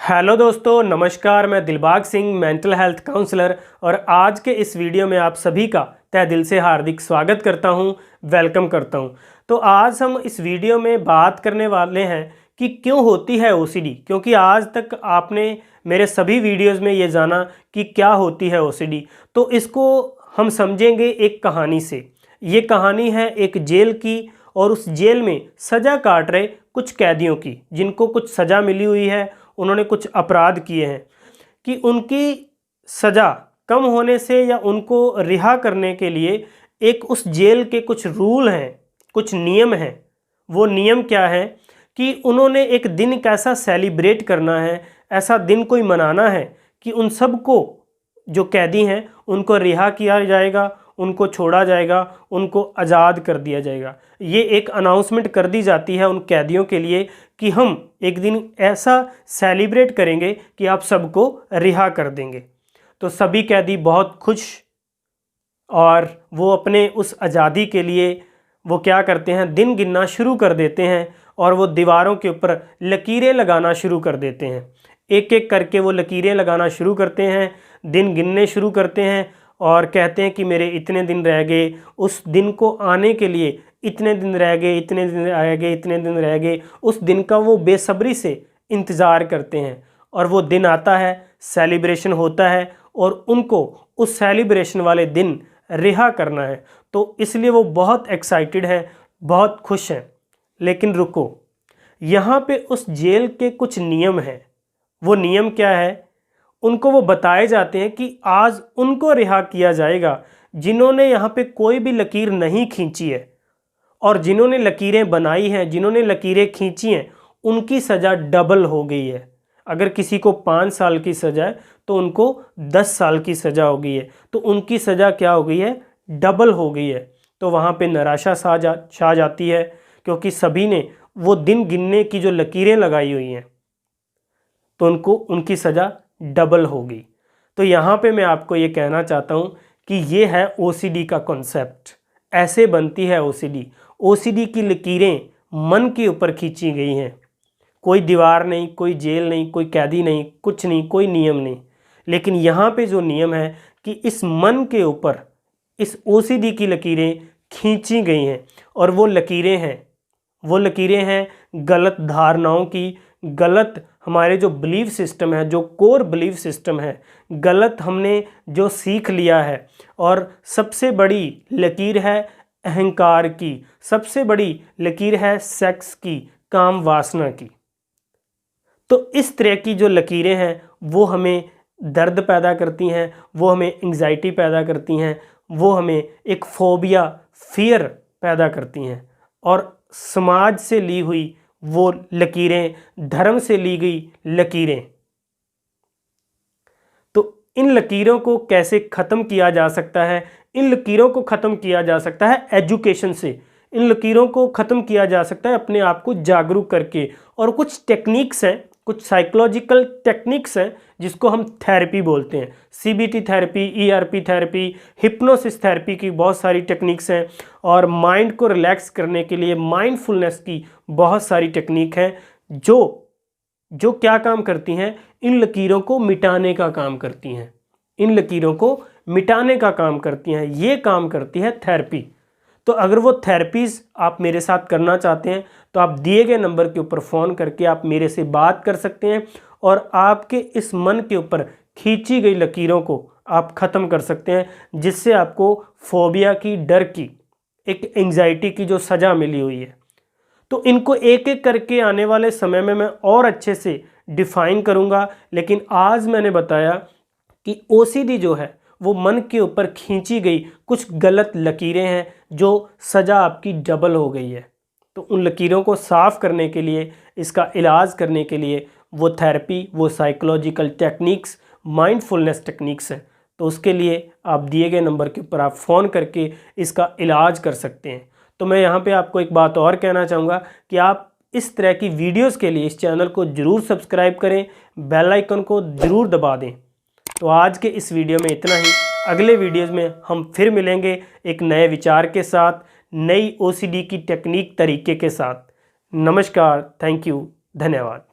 Hello दोस्तों, नमस्कार। मैं Dilbag Singh, mental health counsellor, और आज के इस वीडियो में आप सभी का तहे दिल से हार्दिक स्वागत करता हूं, वेलकम करता हूं। तो आज हम इस वीडियो में बात करने वाले हैं कि क्यों होती है ओसीडी। क्योंकि आज तक आपने मेरे सभी वीडियोस में ये जाना कि क्या होती है ओसीडी, तो इसको हम समझेंगे एक कहानी से। ये कहानी है एक जेल की, और उस जेल में सज़ा काट रहे कुछ कैदियों की, जिनको कुछ सज़ा मिली हुई है, उन्होंने कुछ अपराध किए हैं, कि उनकी सज़ा कम होने से या उनको रिहा करने के लिए एक उस जेल के कुछ रूल हैं, कुछ नियम हैं। वो नियम क्या है कि उन्होंने एक दिन कैसा सेलिब्रेट करना है, ऐसा दिन कोई मनाना है कि उन सबको, जो कैदी हैं, उनको रिहा किया जाएगा, उनको छोड़ा जाएगा, उनको आज़ाद कर दिया जाएगा। ये एक अनाउंसमेंट कर दी जाती है उन कैदियों के लिए कि हम एक दिन ऐसा सेलिब्रेट करेंगे कि आप सबको रिहा कर देंगे। तो सभी कैदी बहुत खुश, और वो अपने उस आज़ादी के लिए वो क्या करते हैं, दिन गिनना शुरू कर देते हैं, और वो दीवारों के ऊपर लकीरें लगाना शुरू कर देते हैं। एक एक करके वो लकीरें लगाना शुरू करते हैं, दिन गिनने शुरू करते हैं, और कहते हैं कि मेरे इतने दिन रह गए, उस दिन को आने के लिए इतने दिन रह गए, इतने दिन रह गए, इतने दिन रह गए। उस दिन का वो बेसब्री से इंतज़ार करते हैं, और वो दिन आता है, सेलिब्रेशन होता है, और उनको उस सेलिब्रेशन वाले दिन रिहा करना है। तो इसलिए वो बहुत एक्साइटेड हैं, बहुत खुश हैं। लेकिन रुको, यहाँ पे उस जेल के कुछ नियम हैं। वो नियम क्या है? उनको वो बताए जाते हैं कि आज उनको रिहा किया जाएगा जिन्होंने यहाँ पे कोई भी लकीर नहीं खींची है, और जिन्होंने लकीरें बनाई हैं, जिन्होंने लकीरें खींची हैं, उनकी सज़ा डबल हो गई है। अगर किसी को 5 साल की सज़ा है तो उनको 10 साल की सज़ा हो गई है। तो उनकी सज़ा क्या हो गई है? डबल हो गई है। तो वहाँ पे निराशा छा जाती है, क्योंकि सभी ने वो दिन गिनने की जो लकीरें लगाई हुई हैं, तो उनको उनकी सज़ा डबल होगी। तो यहाँ पे मैं आपको ये कहना चाहता हूँ कि ये है ओसीडी का कॉन्सेप्ट। ऐसे बनती है ओसीडी। ओसीडी की लकीरें मन के ऊपर खींची गई हैं। कोई दीवार नहीं, कोई जेल नहीं, कोई कैदी नहीं, कुछ नहीं, कोई नियम नहीं। लेकिन यहाँ पे जो नियम है कि इस मन के ऊपर इस ओसीडी की लकीरें खींची गई हैं, और वो लकीरें हैं गलत धारणाओं की, गलत हमारे जो बिलीफ सिस्टम है, जो कोर बिलीफ सिस्टम है, गलत हमने जो सीख लिया है। और सबसे बड़ी लकीर है अहंकार की, सबसे बड़ी लकीर है सेक्स की, काम वासना की। तो इस तरह की जो लकीरें हैं वो हमें दर्द पैदा करती हैं, वो हमें एंग्जाइटी पैदा करती हैं, वो हमें एक फोबिया, फियर पैदा करती हैं। और समाज से ली हुई वो लकीरें, धर्म से ली गई लकीरें। तो इन लकीरों को कैसे ख़त्म किया जा सकता है? इन लकीरों को ख़त्म किया जा सकता है एजुकेशन से। इन लकीरों को ख़त्म किया जा सकता है अपने आप को जागरूक करके। और कुछ टेक्निक्स हैं, कुछ साइकोलॉजिकल टेक्निक्स हैं, जिसको हम थेरेपी बोलते हैं। CBT therapy, ERP therapy, hypnosis therapy की बहुत सारी टेक्निक्स हैं। और माइंड को रिलैक्स करने के लिए माइंडफुलनेस की बहुत सारी टेक्निक हैं, जो क्या काम करती हैं? इन लकीरों को मिटाने का काम करती हैं। इन लकीरों को मिटाने का काम करती हैं। ये काम करती है थेरेपी। तो अगर वो थेरेपीज़ आप मेरे साथ करना चाहते हैं तो आप दिए गए नंबर के ऊपर फ़ोन करके आप मेरे से बात कर सकते हैं, और आपके इस मन के ऊपर खींची गई लकीरों को आप ख़त्म कर सकते हैं, जिससे आपको फोबिया की, डर की, एक एंग्जाइटी की जो सज़ा मिली हुई है। तो इनको एक एक करके आने वाले समय में मैं और अच्छे से डिफ़ाइन करूँगा। लेकिन आज मैंने बताया कि ओसीडी जो है वो मन के ऊपर खींची गई कुछ गलत लकीरें हैं, जो सज़ा आपकी डबल हो गई है। तो उन लकीरों को साफ़ करने के लिए, इसका इलाज करने के लिए वो थेरेपी, वो साइकोलॉजिकल टेक्निक्स, माइंडफुलनेस टेक्निक्स हैं। तो उसके लिए आप दिए गए नंबर के ऊपर आप फ़ोन करके इसका इलाज कर सकते हैं। तो मैं यहाँ पे आपको एक बात और कहना चाहूँगा कि आप इस तरह की वीडियोज़ के लिए इस चैनल को ज़रूर सब्सक्राइब करें, बेल आइकन को ज़रूर दबा दें। तो आज के इस वीडियो में इतना ही। अगले वीडियोज़ में हम फिर मिलेंगे एक नए विचार के साथ, नई ओसीडी की टेक्निक तरीके के साथ। नमस्कार, थैंक यू, धन्यवाद।